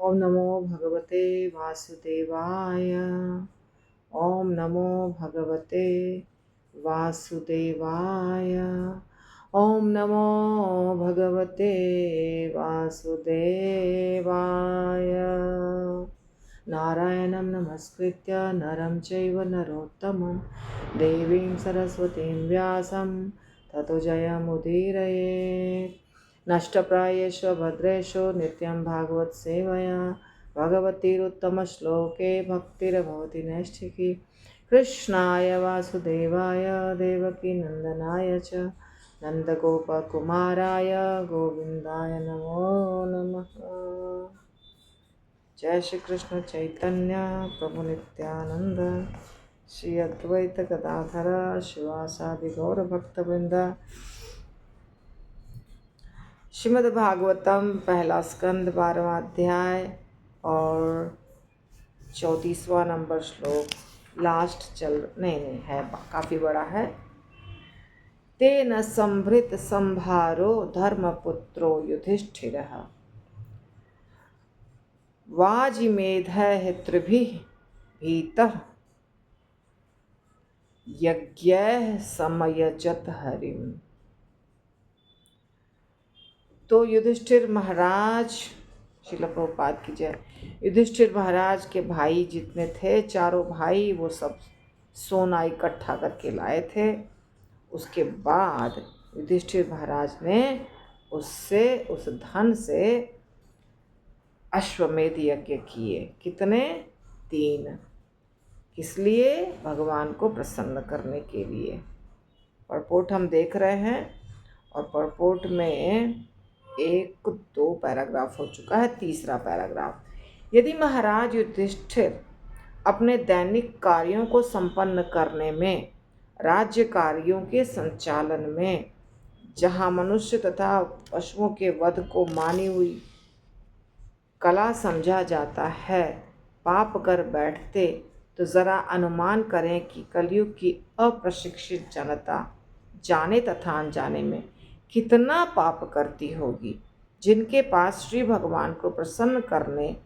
ओम नमो भगवते वासुदेवाय। ओम नमो भगवते वासुदेवाय। ओम नमो भगवते वासुदेवाय। नारायणं नमस्कृत्य नरं चैव नरोत्तमं देवीं सरस्वतीं व्यासं ततो जयमुदीरयेत्। नष्टप्रायेषु भद्रेषु नित्यं भागवत सेवया भगवतीरुत्तमश्लोके भक्तिर्भवति नैष्ठिकी। कृष्णाय वासुदेवाय देवकीनन्दनाय च नन्दगोपकुमाराय गोविन्दाय नमो नमः। जय श्री कृष्ण चैतन्य प्रभु नित्यानंद श्री अद्वैत गदाधर शिवासादि गौर भक्तवृंद। श्रीमद् भागवतम पहला स्कंद 12वां अध्याय और 34वां नंबर श्लोक लास्ट नहीं है, काफ़ी बड़ा है। तेन संभृत संभारो धर्मपुत्रो युधिष्ठिरः वाजिमेधः त्रिभिः भीतः यज्ञैः समयजत हरिम्। तो युधिष्ठिर महाराज, श्रील प्रभुपाद की जय। युधिष्ठिर महाराज के भाई जितने थे, चारों भाई, वो सब सोना इकट्ठा करके लाए थे। उसके बाद युधिष्ठिर महाराज ने उससे, उस धन से अश्वमेध यज्ञ किए। कितने? 3। किस लिए? भगवान को प्रसन्न करने के लिए। परपोट हम देख रहे हैं और परपोट में 1-2 पैराग्राफ हो चुका है, तीसरा पैराग्राफ। यदि महाराज युधिष्ठिर अपने दैनिक कार्यों को संपन्न करने में, राज्य कार्यों के संचालन में, जहाँ मनुष्य तथा पशुओं के वध को मानी हुई कला समझा जाता है, पाप कर बैठते, तो ज़रा अनुमान करें कि कलयुग की अप्रशिक्षित जनता जाने तथा अनजाने में कितना पाप करती होगी, जिनके पास श्री भगवान को प्रसन्न करने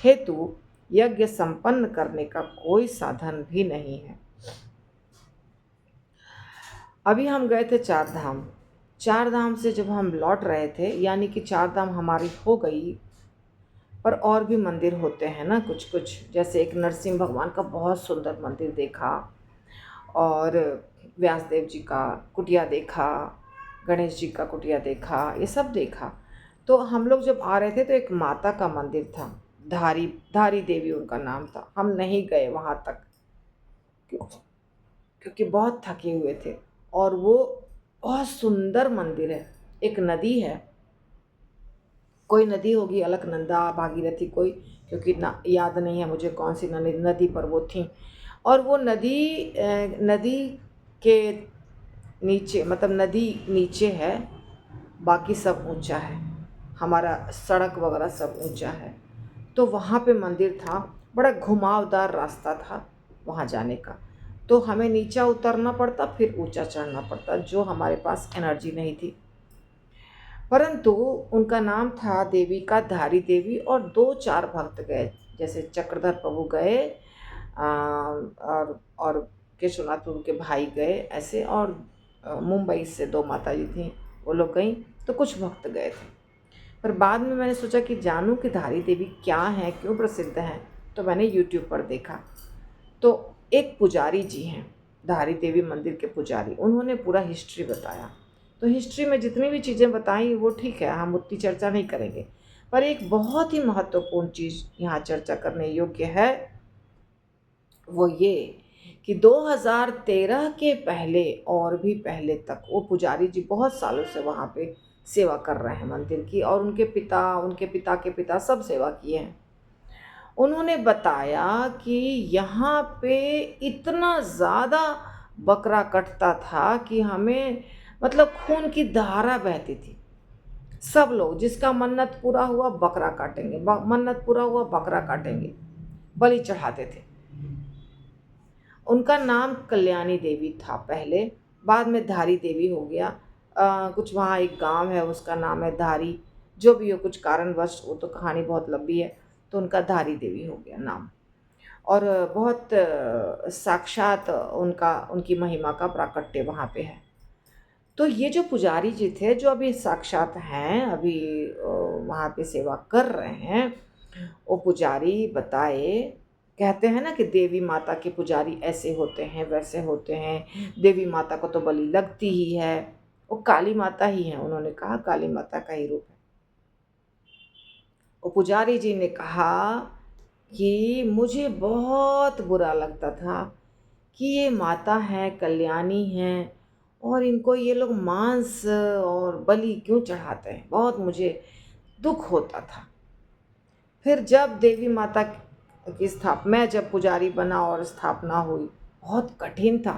हेतु यज्ञ संपन्न करने का कोई साधन भी नहीं है। अभी हम गए थे 4 धाम। 4 धाम से जब हम लौट रहे थे, यानी कि 4 धाम हमारी हो गई, पर और भी मंदिर होते हैं ना कुछ कुछ। जैसे एक नरसिंह भगवान का बहुत सुंदर मंदिर देखा, और व्यासदेव जी का कुटिया देखा, गणेश जी का कुटिया देखा, ये सब देखा। तो हम लोग जब आ रहे थे तो एक माता का मंदिर था, धारी देवी उनका नाम था। हम नहीं गए वहाँ तक क्योंकि बहुत थके हुए थे, और वो बहुत सुंदर मंदिर है। एक नदी है, कोई नदी होगी, अलकनंदा, भागीरथी कोई, क्योंकि ना याद नहीं है मुझे कौन सी नदी पर वो थी। और वो नदी के नीचे, मतलब नदी नीचे है, बाकी सब ऊंचा है, हमारा सड़क वगैरह सब ऊंचा है। तो वहाँ पे मंदिर था, बड़ा घुमावदार रास्ता था वहाँ जाने का। तो हमें नीचा उतरना पड़ता, फिर ऊंचा चढ़ना पड़ता, जो हमारे पास एनर्जी नहीं थी। परंतु उनका नाम था देवी का धारी देवी, और 2-4 भक्त गए, जैसे चक्रधर प्रभु गए, और केशवनाथ उनके भाई गए ऐसे, और मुंबई से 2 माता जी थी, वो लोग गई। तो कुछ भक्त गए थे। पर बाद में मैंने सोचा कि जानूं कि धारी देवी क्या है, क्यों प्रसिद्ध हैं। तो मैंने यूट्यूब पर देखा, तो एक पुजारी जी हैं, धारी देवी मंदिर के पुजारी, उन्होंने पूरा हिस्ट्री बताया। तो हिस्ट्री में जितनी भी चीज़ें बताई वो ठीक है, हम उतनी चर्चा नहीं करेंगे। पर एक बहुत ही महत्वपूर्ण चीज़ यहाँ चर्चा करने योग्य है, वो ये कि 2013 के पहले और भी पहले तक वो पुजारी जी बहुत सालों से वहाँ पे सेवा कर रहे हैं मंदिर की, और उनके पिता के पिता सब सेवा किए हैं। उन्होंने बताया कि यहाँ पे इतना ज़्यादा बकरा कटता था कि हमें, मतलब खून की धारा बहती थी। सब लोग, जिसका मन्नत पूरा हुआ बकरा काटेंगे, मन्नत पूरा हुआ बकरा काटेंगे, बलि चढ़ाते थे। उनका नाम कल्याणी देवी था पहले, बाद में धारी देवी हो गया। कुछ वहाँ एक गांव है, उसका नाम है धारी, जो भी हो, कुछ कारणवश, वो तो कहानी बहुत लंबी है। तो उनका धारी देवी हो गया नाम। और बहुत साक्षात उनकी महिमा का प्राकट्य वहाँ पे है। तो ये जो पुजारी जी थे जो अभी साक्षात हैं, अभी वहाँ पे सेवा कर रहे हैं, वो पुजारी बताए, कहते हैं ना कि देवी माता के पुजारी ऐसे होते हैं वैसे होते हैं, देवी माता को तो बलि लगती ही है, वो काली माता ही है, उन्होंने कहा काली माता का ही रूप है। वो पुजारी जी ने कहा कि मुझे बहुत बुरा लगता था कि ये माता है, कल्याणी है, और इनको ये लोग मांस और बलि क्यों चढ़ाते हैं, बहुत मुझे दुख होता था। फिर जब देवी माता की मैं जब पुजारी बना और स्थापना हुई, बहुत कठिन था,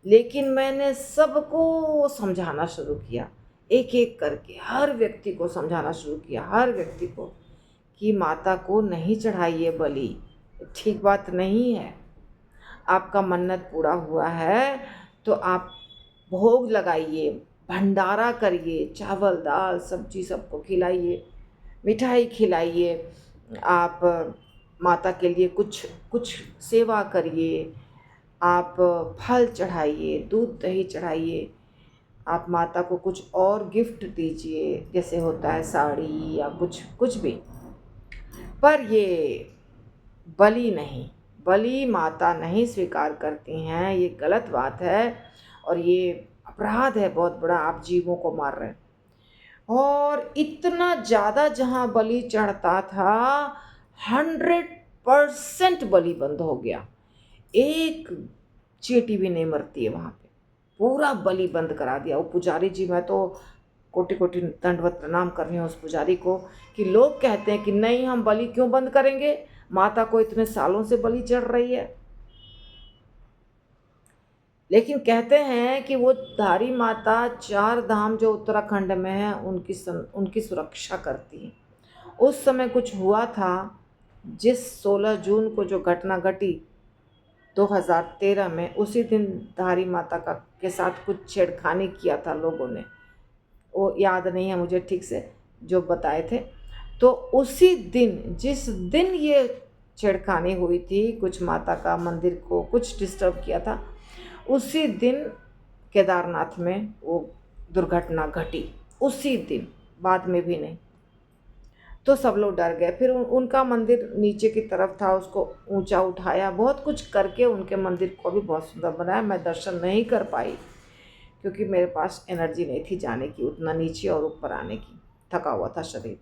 लेकिन मैंने सबको समझाना शुरू किया, एक एक करके हर व्यक्ति को समझाना शुरू किया, हर व्यक्ति को, कि माता को नहीं चढ़ाइए बलि, ठीक बात नहीं है। आपका मन्नत पूरा हुआ है तो आप भोग लगाइए, भंडारा करिए, चावल दाल सब्जी सबको खिलाइए, मिठाई खिलाइए, आप माता के लिए कुछ कुछ सेवा करिए, आप फल चढ़ाइए, दूध दही चढ़ाइए, आप माता को कुछ और गिफ्ट दीजिए, जैसे होता है साड़ी या कुछ कुछ भी। पर ये बलि नहीं, बलि माता नहीं स्वीकार करती हैं, ये गलत बात है और ये अपराध है बहुत बड़ा, आप जीवों को मार रहे हैं। और इतना ज़्यादा जहाँ बलि चढ़ता था 100% बलि बंद हो गया, एक चींटी भी नहीं मरती है वहाँ पे, पूरा बलि बंद करा दिया वो पुजारी जी। मैं तो कोटि कोटि दंडवत प्रणाम कर रही हूँ उस पुजारी को, कि लोग कहते हैं कि नहीं हम बलि क्यों बंद करेंगे, माता को इतने सालों से बलि चढ़ रही है। लेकिन कहते हैं कि वो धारी माता 4 धाम जो उत्तराखंड में है उनकी सुरक्षा करती है। उस समय कुछ हुआ था, जिस 16 जून को जो घटना घटी 2013 में, उसी दिन धारी माता के साथ कुछ छेड़खानी किया था लोगों ने, वो याद नहीं है मुझे ठीक से जो बताए थे। तो उसी दिन, जिस दिन ये छेड़खानी हुई थी, कुछ माता का मंदिर को कुछ डिस्टर्ब किया था, उसी दिन केदारनाथ में वो दुर्घटना घटी, उसी दिन, बाद में भी नहीं। तो सब लोग डर गए। फिर उनका मंदिर नीचे की तरफ था, उसको ऊंचा उठाया, बहुत कुछ करके उनके मंदिर को भी बहुत सुंदर बनाया। मैं दर्शन नहीं कर पाई क्योंकि मेरे पास एनर्जी नहीं थी जाने की उतना नीचे और ऊपर आने की, थका हुआ था शरीर।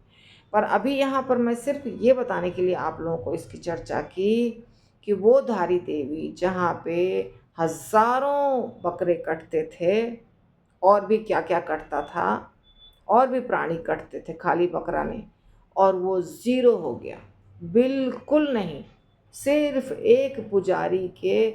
पर अभी यहाँ पर मैं सिर्फ ये बताने के लिए आप लोगों को इसकी चर्चा की कि वो धारी देवी जहाँ पे हज़ारों बकरे कटते थे, और भी क्या क्या कटता था, और भी प्राणी कटते थे, खाली बकरा नहीं, और वो ज़ीरो हो गया, बिल्कुल नहीं। सिर्फ एक पुजारी के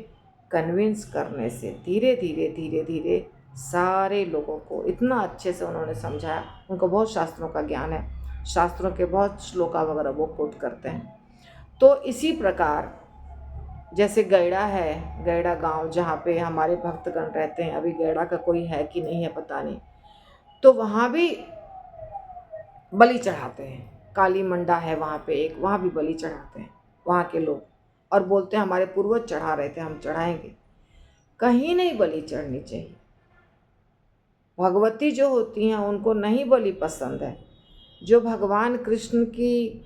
कन्विंस करने से धीरे धीरे धीरे धीरे सारे लोगों को इतना अच्छे से उन्होंने समझाया। उनको बहुत शास्त्रों का ज्ञान है, शास्त्रों के बहुत श्लोका वगैरह वो कोट करते हैं। तो इसी प्रकार जैसे गैड़ा है, गैड़ा गांव जहाँ पे हमारे भक्तगण रहते हैं, अभी गैड़ा का कोई है कि नहीं है पता नहीं, तो वहाँ भी बलि चढ़ाते हैं। काली मंडा है वहाँ पे एक, वहाँ भी बलि चढ़ाते हैं वहाँ के लोग, और बोलते हैं हमारे पूर्वज चढ़ा रहे थे, हम चढ़ाएंगे। कहीं नहीं बलि चढ़नी चाहिए। भगवती जो होती हैं उनको नहीं बलि पसंद है। जो भगवान कृष्ण की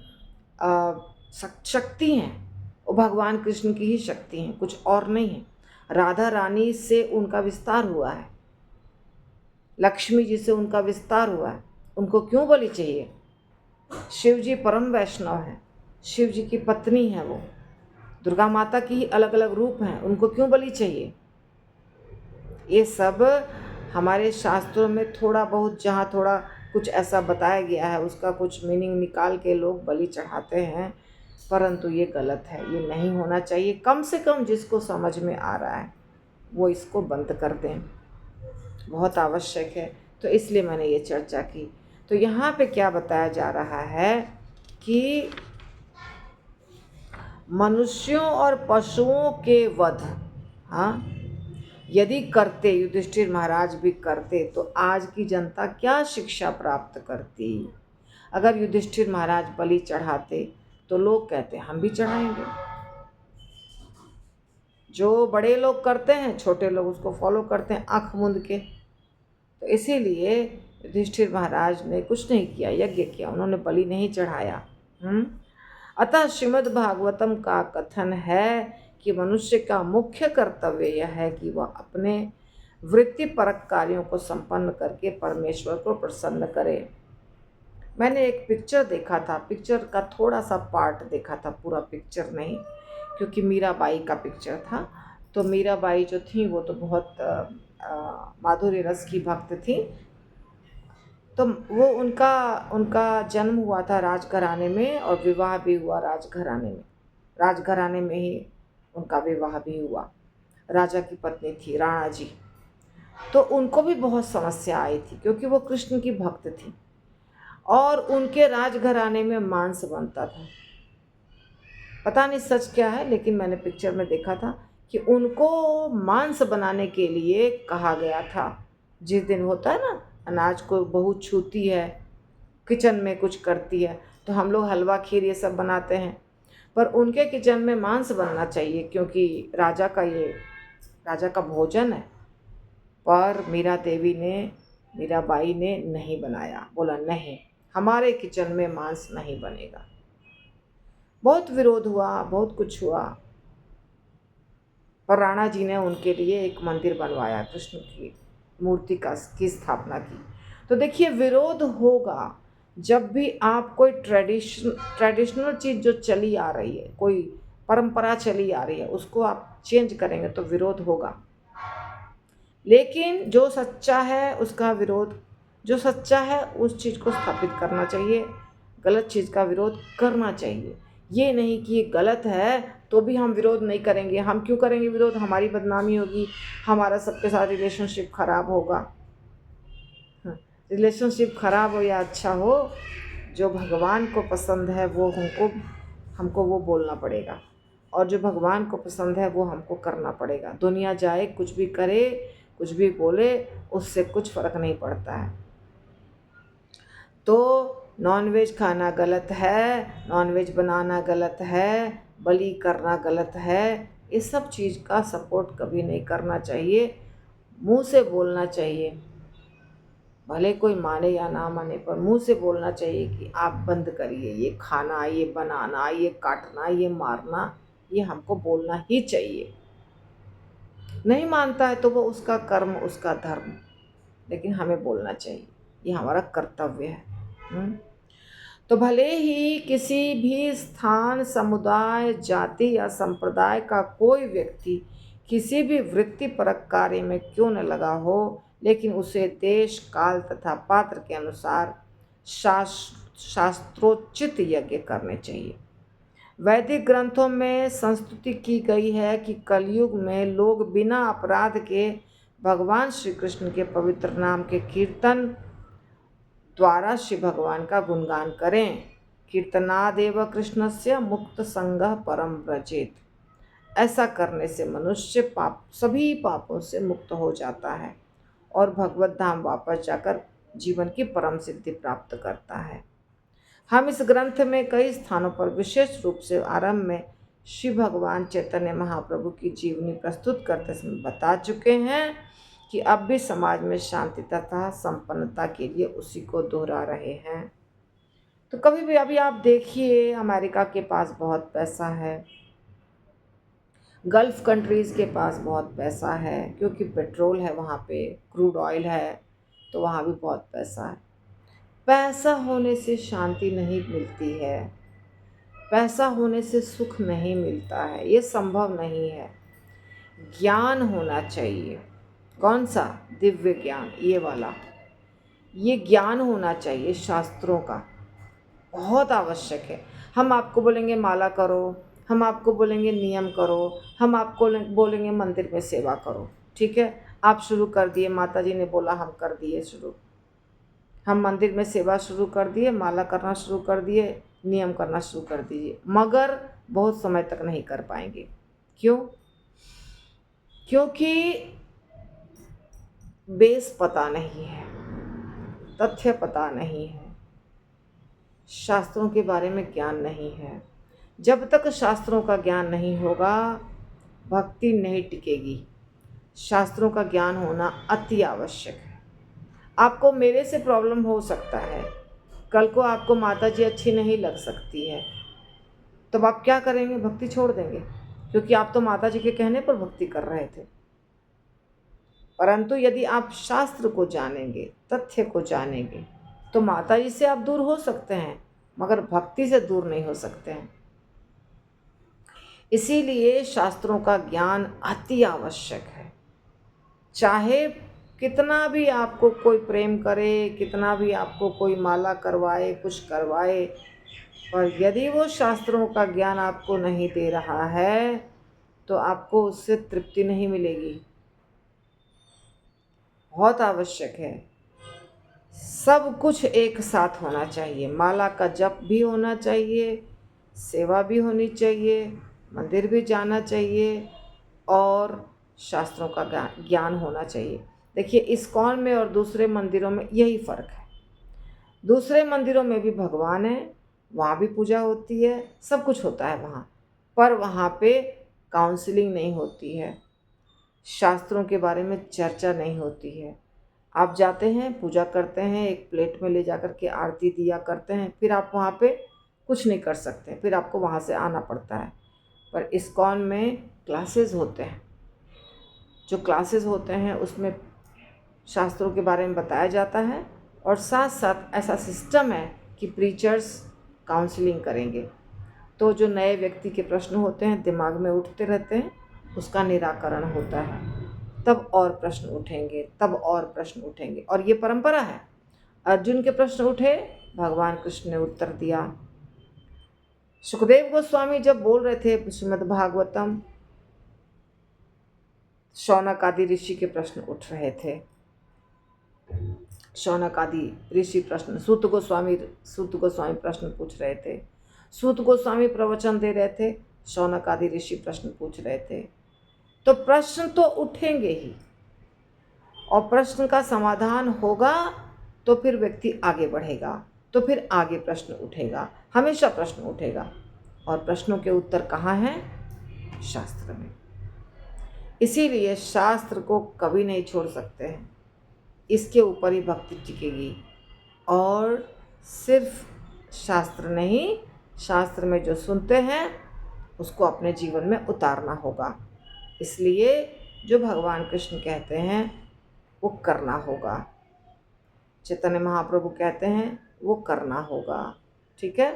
शक्ति हैं, वो भगवान कृष्ण की ही शक्ति हैं, कुछ और नहीं है। राधा रानी से उनका विस्तार हुआ है, लक्ष्मी जी से उनका विस्तार हुआ है, उनको क्यों बलि चाहिए। शिव जी परम वैष्णव हैं, शिव जी की पत्नी हैं वो, दुर्गा माता की ही अलग अलग रूप हैं, उनको क्यों बलि चाहिए। ये सब हमारे शास्त्रों में थोड़ा बहुत जहाँ थोड़ा कुछ ऐसा बताया गया है, उसका कुछ मीनिंग निकाल के लोग बलि चढ़ाते हैं, परंतु ये गलत है, ये नहीं होना चाहिए। कम से कम जिसको समझ में आ रहा है वो इसको बंद कर दें, बहुत आवश्यक है। तो इसलिए मैंने ये चर्चा की। तो यहाँ पे क्या बताया जा रहा है कि मनुष्यों और पशुओं के वध, हाँ, यदि करते, युधिष्ठिर महाराज भी करते, तो आज की जनता क्या शिक्षा प्राप्त करती। अगर युधिष्ठिर महाराज बलि चढ़ाते तो लोग कहते हैं हम भी चढ़ाएंगे। जो बड़े लोग करते हैं छोटे लोग उसको फॉलो करते हैं आंख मूंद के। तो इसीलिए युधिष्ठिर महाराज ने कुछ नहीं किया, यज्ञ किया, उन्होंने बलि नहीं चढ़ाया। अतः श्रीमद् भागवतम का कथन है कि मनुष्य का मुख्य कर्तव्य यह है कि वह अपने वृत्तिपरक कार्यों को संपन्न करके परमेश्वर को प्रसन्न करे। मैंने एक पिक्चर देखा था, पिक्चर का थोड़ा सा पार्ट देखा था, पूरा पिक्चर नहीं, क्योंकि मीराबाई का पिक्चर था। तो मीराबाई जो थी वो तो बहुत माधुर्य रस की भक्त थी। तो वो उनका जन्म हुआ था राजघराने में और विवाह भी हुआ राजघराने में। राजघराने में ही उनका विवाह भी हुआ। राजा की पत्नी थी राणा जी। तो उनको भी बहुत समस्या आई थी क्योंकि वो कृष्ण की भक्त थी और उनके राजघराने में मांस बनता था। पता नहीं सच क्या है, लेकिन मैंने पिक्चर में देखा था कि उनको मांस बनाने के लिए कहा गया था। जिस दिन होता है ना, अनाज को बहू छूती है, किचन में कुछ करती है, तो हम लोग हलवा खीर ये सब बनाते हैं, पर उनके किचन में मांस बनना चाहिए क्योंकि राजा का भोजन है। पर मीराबाई ने नहीं बनाया, बोला नहीं, हमारे किचन में मांस नहीं बनेगा। बहुत विरोध हुआ, बहुत कुछ हुआ, पर राणा जी ने उनके लिए एक मंदिर बनवाया, कृष्ण की मूर्ति की स्थापना की। तो देखिए, विरोध होगा जब भी आप कोई ट्रेडिशनल चीज़ जो चली आ रही है, कोई परंपरा चली आ रही है, उसको आप चेंज करेंगे तो विरोध होगा। लेकिन जो सच्चा है उसका विरोध, जो सच्चा है उस चीज़ को स्थापित करना चाहिए, गलत चीज़ का विरोध करना चाहिए। ये नहीं कि ये गलत है तो भी हम विरोध नहीं करेंगे। हम क्यों करेंगे विरोध? हमारी बदनामी होगी, हमारा सबके साथ रिलेशनशिप खराब होगा। रिलेशनशिप खराब हो या अच्छा हो, जो भगवान को पसंद है वो हमको वो बोलना पड़ेगा, और जो भगवान को पसंद है वो हमको करना पड़ेगा। दुनिया जाए कुछ भी करे, कुछ भी बोले, उससे कुछ फ़र्क नहीं पड़ता है। तो नॉनवेज खाना गलत है, नॉनवेज बनाना गलत है, बलि करना गलत है, इस सब चीज़ का सपोर्ट कभी नहीं करना चाहिए। मुंह से बोलना चाहिए, भले कोई माने या ना माने, पर मुंह से बोलना चाहिए कि आप बंद करिए ये खाना, ये बनाना, ये काटना, ये मारना, ये हमको बोलना ही चाहिए। नहीं मानता है तो वो उसका कर्म, उसका धर्म, लेकिन हमें बोलना चाहिए, ये हमारा कर्तव्य है। तो भले ही किसी भी स्थान, समुदाय, जाति या संप्रदाय का कोई व्यक्ति किसी भी वृत्तिपरक कार्य में क्यों न लगा हो, लेकिन उसे देश, काल तथा पात्र के अनुसार शास्त्रोचित यज्ञ करने चाहिए। वैदिक ग्रंथों में संस्तुति की गई है कि कलयुग में लोग बिना अपराध के भगवान श्री कृष्ण के पवित्र नाम के कीर्तन द्वारा श्री भगवान का गुणगान करें। कीर्तनादेव कृष्णस्य मुक्त संगः परम व्रजेत। ऐसा करने से मनुष्य सभी पापों से मुक्त हो जाता है और भगवत धाम वापस जाकर जीवन की परम सिद्धि प्राप्त करता है। हम इस ग्रंथ में कई स्थानों पर विशेष रूप से आरंभ में श्री भगवान चैतन्य महाप्रभु की जीवनी प्रस्तुत करते समय बता चुके हैं कि अब भी समाज में शांति तथा संपन्नता के लिए उसी को दोहरा रहे हैं। तो कभी भी अभी आप देखिए, अमेरिका के पास बहुत पैसा है, गल्फ़ कंट्रीज़ के पास बहुत पैसा है, क्योंकि पेट्रोल है वहाँ पे, क्रूड ऑयल है, तो वहाँ भी बहुत पैसा है। पैसा होने से शांति नहीं मिलती है, पैसा होने से सुख नहीं मिलता है, ये संभव नहीं है। ज्ञान होना चाहिए। कौन सा? दिव्य ज्ञान, ये वाला, ये ज्ञान होना चाहिए शास्त्रों का, बहुत आवश्यक है। हम आपको बोलेंगे माला करो, हम आपको बोलेंगे नियम करो, हम आपको बोलेंगे मंदिर में सेवा करो, ठीक है, आप शुरू कर दिए, माता जी ने बोला हम कर दिए शुरू, हम मंदिर में सेवा शुरू कर दिए, माला करना शुरू कर दिए, नियम करना शुरू कर दीजिए, मगर बहुत समय तक नहीं कर पाएंगे। क्यों? क्योंकि बेस पता नहीं है, तथ्य पता नहीं है, शास्त्रों के बारे में ज्ञान नहीं है। जब तक शास्त्रों का ज्ञान नहीं होगा भक्ति नहीं टिकेगी। शास्त्रों का ज्ञान होना अति आवश्यक है। आपको मेरे से प्रॉब्लम हो सकता है, कल को आपको माता जी अच्छी नहीं लग सकती है, तब आप क्या करेंगे? भक्ति छोड़ देंगे, क्योंकि आप तो माता जी के कहने पर भक्ति कर रहे थे। परंतु यदि आप शास्त्र को जानेंगे, तथ्य को जानेंगे, तो माता जी से आप दूर हो सकते हैं, मगर भक्ति से दूर नहीं हो सकते हैं। इसीलिए शास्त्रों का ज्ञान अति आवश्यक है। चाहे कितना भी आपको कोई प्रेम करे, कितना भी आपको कोई माला करवाए, कुछ करवाए, पर यदि वो शास्त्रों का ज्ञान आपको नहीं दे रहा है तो आपको उससे तृप्ति नहीं मिलेगी। बहुत आवश्यक है। सब कुछ एक साथ होना चाहिए। माला का जप भी होना चाहिए, सेवा भी होनी चाहिए, मंदिर भी जाना चाहिए और शास्त्रों का ज्ञान होना चाहिए। देखिए, इस्कॉन में और दूसरे मंदिरों में यही फ़र्क है। दूसरे मंदिरों में भी भगवान है, वहाँ भी पूजा होती है, सब कुछ होता है वहाँ, पर वहाँ पे काउंसलिंग नहीं होती है, शास्त्रों के बारे में चर्चा नहीं होती है। आप जाते हैं, पूजा करते हैं, एक प्लेट में ले जा कर के आरती दिया करते हैं, फिर आप वहाँ पे कुछ नहीं कर सकते, फिर आपको वहाँ से आना पड़ता है। पर इस्कॉन में क्लासेस होते हैं, जो क्लासेस होते हैं उसमें शास्त्रों के बारे में बताया जाता है और साथ साथ ऐसा सिस्टम है कि प्रीचर्स काउंसलिंग करेंगे। तो जो नए व्यक्ति के प्रश्न होते हैं, दिमाग में उठते रहते हैं, उसका निराकरण होता है। तब और प्रश्न उठेंगे, तब और प्रश्न उठेंगे, और ये परंपरा है। अर्जुन के प्रश्न उठे, भगवान कृष्ण ने उत्तर दिया। सुखदेव गोस्वामी जब बोल रहे थे श्रीमद् भागवतम, शौनक आदि ऋषि के प्रश्न उठ रहे थे। शौनक आदि ऋषि प्रश्न, सूत गोस्वामी प्रश्न पूछ रहे थे, सूत गोस्वामी प्रवचन दे रहे थे, शौनक आदि ऋषि प्रश्न पूछ रहे थे। तो प्रश्न तो उठेंगे ही, और प्रश्न का समाधान होगा तो फिर व्यक्ति आगे बढ़ेगा, तो फिर आगे प्रश्न उठेगा, हमेशा प्रश्न उठेगा। और प्रश्नों के उत्तर कहाँ हैं? शास्त्र में। इसीलिए शास्त्र को कभी नहीं छोड़ सकते हैं, इसके ऊपर ही भक्ति टिकेगी। और सिर्फ शास्त्र नहीं, शास्त्र में जो सुनते हैं उसको अपने जीवन में उतारना होगा। इसलिए जो भगवान कृष्ण कहते हैं वो करना होगा, चैतन्य महाप्रभु कहते हैं वो करना होगा। ठीक है।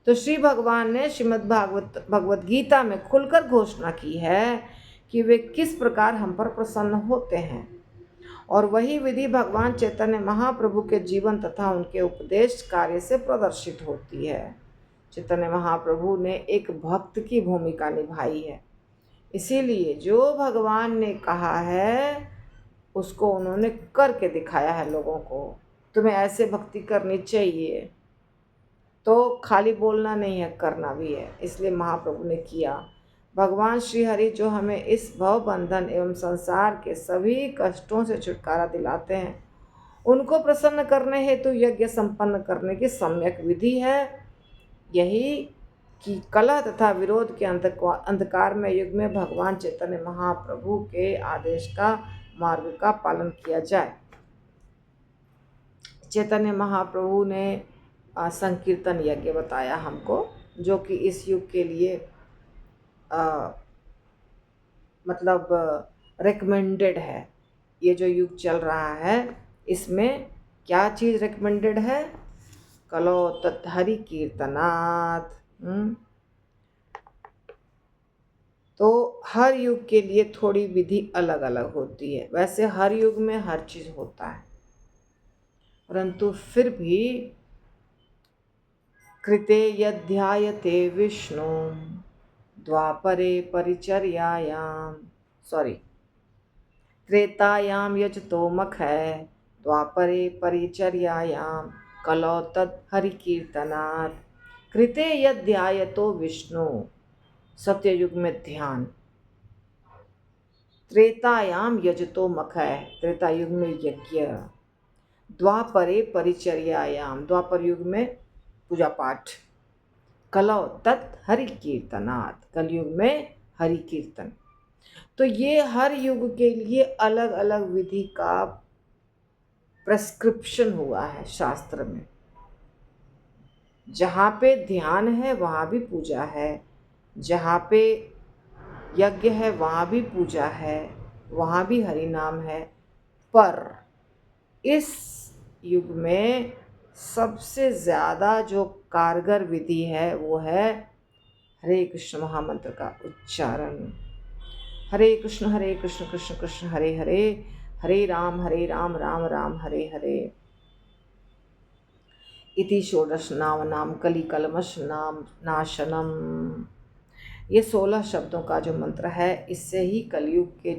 तो श्री भगवान ने श्रीमद् भगवत गीता में खुलकर घोषणा की है कि वे किस प्रकार हम पर प्रसन्न होते हैं, और वही विधि भगवान चैतन्य महाप्रभु के जीवन तथा उनके उपदेश कार्य से प्रदर्शित होती है। चैतन्य महाप्रभु ने एक भक्त की भूमिका निभाई है, इसीलिए जो भगवान ने कहा है उसको उन्होंने करके दिखाया है लोगों को। तुम्हें ऐसे भक्ति करनी चाहिए, तो खाली बोलना नहीं है, करना भी है। इसलिए महाप्रभु ने किया। भगवान श्री हरि जो हमें इस भव बंधन एवं संसार के सभी कष्टों से छुटकारा दिलाते हैं, उनको प्रसन्न करने हेतु यज्ञ संपन्न करने की सम्यक विधि है यही कि कलह तथा विरोध के अंधकार में युग में भगवान चैतन्य महाप्रभु के आदेश का मार्ग का पालन किया जाए। चैतन्य महाप्रभु ने संकीर्तन यज्ञ बताया हमको, जो कि इस युग के लिए मतलब रिकमेंडेड है। ये जो युग चल रहा है इसमें क्या चीज़ रिकमेंडेड है? कलो तत् हरि कीर्तनात्। तो हर युग के लिए थोड़ी विधि अलग अलग होती है। वैसे हर युग में हर चीज़ होता है, परंतु फिर भी कृते यध्यायते विष्णु द्वापरे परिचर्यायां, त्रेतायाम यजतो मखै द्वापरे परिचर्यायां कलौ तत् हरि कीर्तनात्। कृते यध्यायतो विष्णु, सत्ययुग में ध्यान, त्रेतायाम यजतो मखै, त्रेता युग में यज्ञ, द्वापरे परिचर्यायाम, द्वापर युग में पूजा पाठ, कलौ तत् हरि कीर्तनात्, कलयुग में हरि कीर्तन। तो ये हर युग के लिए अलग अलग विधि का प्रेस्क्रिप्शन हुआ है शास्त्र में। जहाँ पे ध्यान है वहाँ भी पूजा है, जहाँ पे यज्ञ है वहाँ भी पूजा है, वहाँ भी हरि नाम है। पर इस युग में सबसे ज़्यादा जो कारगर विधि है वो है हरे कृष्ण महामंत्र का उच्चारण। हरे कृष्ण कृष्ण कृष्ण हरे हरे, हरे राम राम राम हरे हरे। इति षोडश नाम कलिकलमश नाम नाशनम। ये 16 शब्दों का जो मंत्र है, इससे ही कलयुग के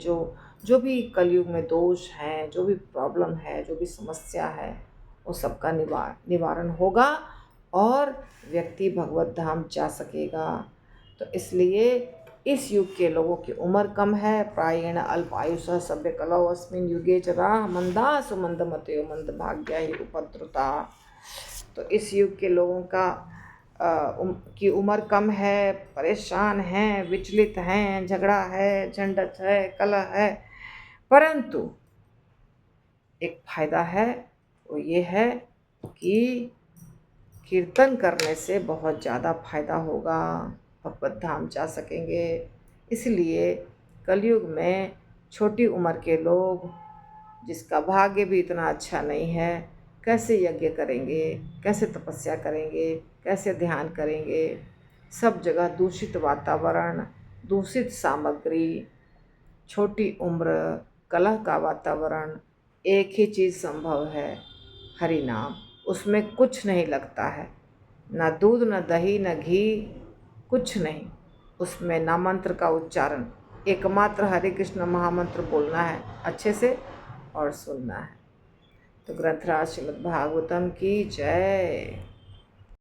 जो भी कलयुग में दोष हैं, जो भी प्रॉब्लम है, जो भी समस्या है, वो सबका निवारण होगा और व्यक्ति भगवत धाम जा सकेगा। तो इसलिए इस युग के लोगों की उम्र कम है, प्रायेण अल्पायुषः सभ्य कलौ अस्मिन् युगे जराः मंदा सुमंदमतयो मंदभाग्या हि उपद्रुता। तो इस युग के लोगों की उम्र कम है, परेशान हैं, विचलित हैं, झगड़ा है, झंझट है, कलह है, परंतु एक फायदा है, वो ये है कि कीर्तन करने से बहुत ज़्यादा फायदा होगा, भगवत धाम जा सकेंगे। इसलिए कलयुग में छोटी उम्र के लोग, जिसका भाग्य भी इतना अच्छा नहीं है, कैसे यज्ञ करेंगे, कैसे तपस्या करेंगे, कैसे ध्यान करेंगे। सब जगह दूषित वातावरण, दूषित सामग्री, छोटी उम्र, कलह का वातावरण। एक ही चीज़ संभव है, हरि नाम। उसमें कुछ नहीं लगता है, ना दूध, ना दही, ना घी, कुछ नहीं। उसमें ना मंत्र का उच्चारण, एकमात्र हरे कृष्ण महामंत्र बोलना है अच्छे से और सुनना है। तो ग्रंथराज श्रीमद् भागवतम की जय।